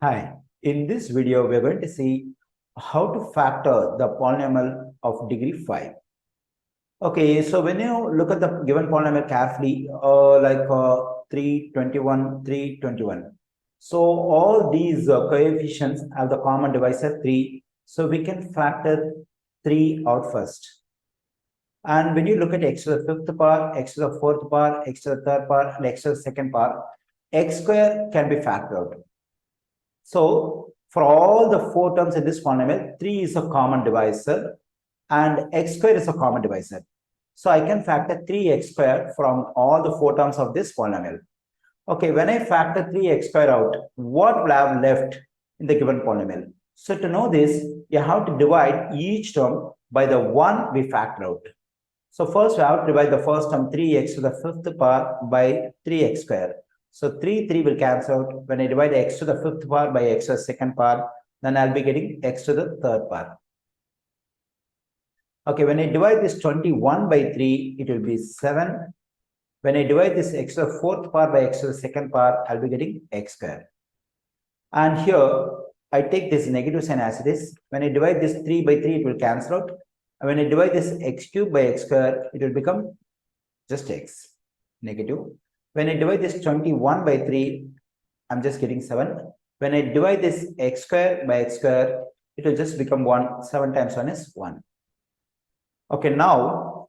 Hi, in this video, we're going to see how to factor the polynomial of degree 5. Okay, so when you look at the given polynomial carefully, 321, 321. So all these coefficients have the common divisor 3. So we can factor 3 out first. And when you look at x to the fifth power, x to the fourth power, x to the third power, and x to the second power, x square can be factored out. So for all the 4 terms in this polynomial, 3 is a common divisor and x square is a common divisor. So I can factor 3x square from all the 4 terms of this polynomial. Okay, when I factor 3x square out, what will I have left in the given polynomial? So to know this, you have to divide each term by the one we factor out. So first we have to divide the first term 3x to the fifth power by 3x square. So 3 will cancel out. When I divide x to the fifth power by x to the second power, then I'll be getting x to the third power. Okay, when I divide this 21 by 3, it will be 7. When I divide this x to the fourth power by x to the second power, I'll be getting x square. And here, I take this negative sign as it is. When I divide this 3 by 3, it will cancel out. And when I divide this x cube by x square, it will become just x, negative. When I divide this 21 by 3, I'm just getting 7. When I divide this x square by x square, it will just become 1. 7 times 1 is 1. Okay, now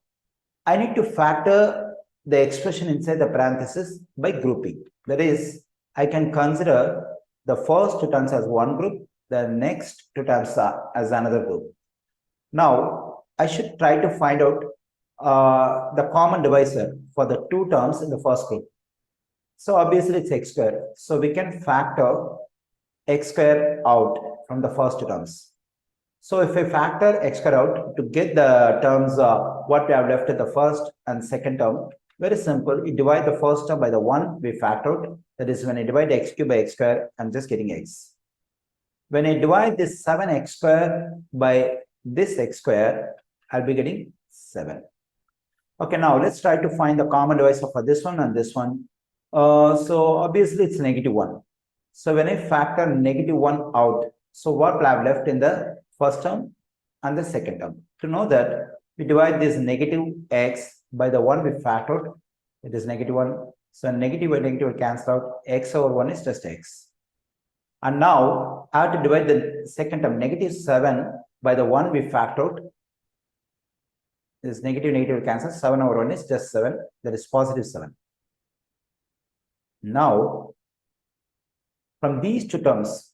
I need to factor the expression inside the parenthesis by grouping. That is, I can consider the first 2 terms as one group, the next 2 terms as another group. Now, I should try to find out the common divisor for the 2 terms in the first group. So obviously it's x square. So we can factor x square out from the first 2 terms. So if I factor x square out to get the terms, what we have left in the first and second term, very simple. We divide the first term by the one we factor out. That is, when I divide x cube by x square, I'm just getting x. When I divide this 7x square by this x square, I'll be getting 7. Okay, now let's try to find the common divisor for this one and this one. So obviously it's negative 1. So when I factor negative 1 out, so what will I have left in the first term and the second term? To know that, we divide this negative x by the one we factored. It is negative 1. So negative by negative will cancel out. X over 1 is just x. And now I have to divide the second term, negative 7, by the one we factored. This negative will cancel. 7 over 1 is just 7. That is positive 7. Now, from these 2 terms,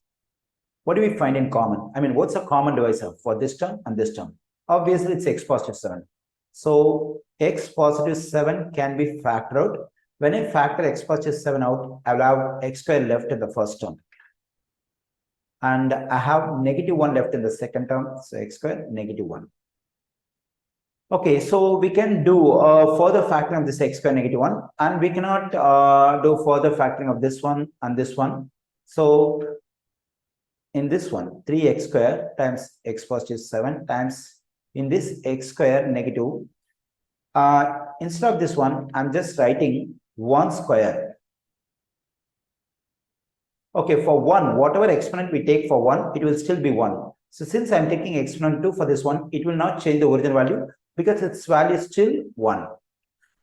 what do we find in common? I mean, what's a common divisor for this term and this term? Obviously, it's x positive 7. So, x positive 7 can be factored out. When I factor x positive 7 out, I will have x square left in the first term. And I have negative 1 left in the second term. So, x square, negative 1. Okay, so we can do further factoring of this x square negative 1. And we cannot do further factoring of this one and this one. So, in this one, 3x square times x positive 7 times in this x square negative. Instead of this one, I'm just writing 1 square. Okay, for 1, whatever exponent we take for 1, it will still be 1. So since I'm taking exponent 2 for this one, it will not change the original value because its value is still 1.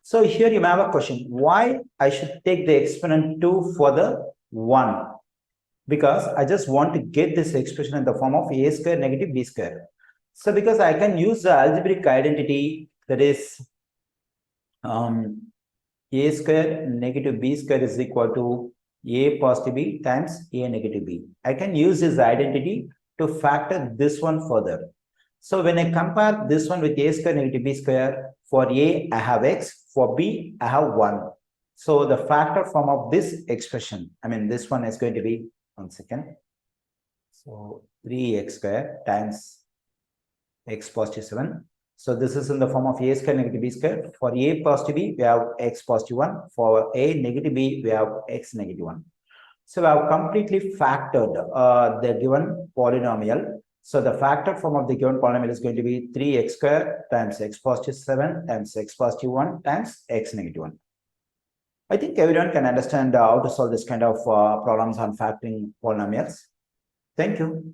So here you may have a question, why I should take the exponent 2 for the 1? Because I just want to get this expression in the form of a square negative b square. So because I can use the algebraic identity, that is a square negative b square is equal to a positive b times a negative b. I can use this identity to factor this one further. So when I compare this one with a square negative b square, for a I have x, for b I have 1. So the factor form of this expression, I mean this one is going to be, 1 second. So 3x square times x positive 7. So this is in the form of a square negative b square. For a positive b, we have x positive 1. For a negative b, we have x negative 1. So we have completely factored the given polynomial. So the factored form of the given polynomial is going to be 3x square times x positive 7 times x positive 1 times x negative 1. I think everyone can understand how to solve this kind of problems on factoring polynomials. Thank you.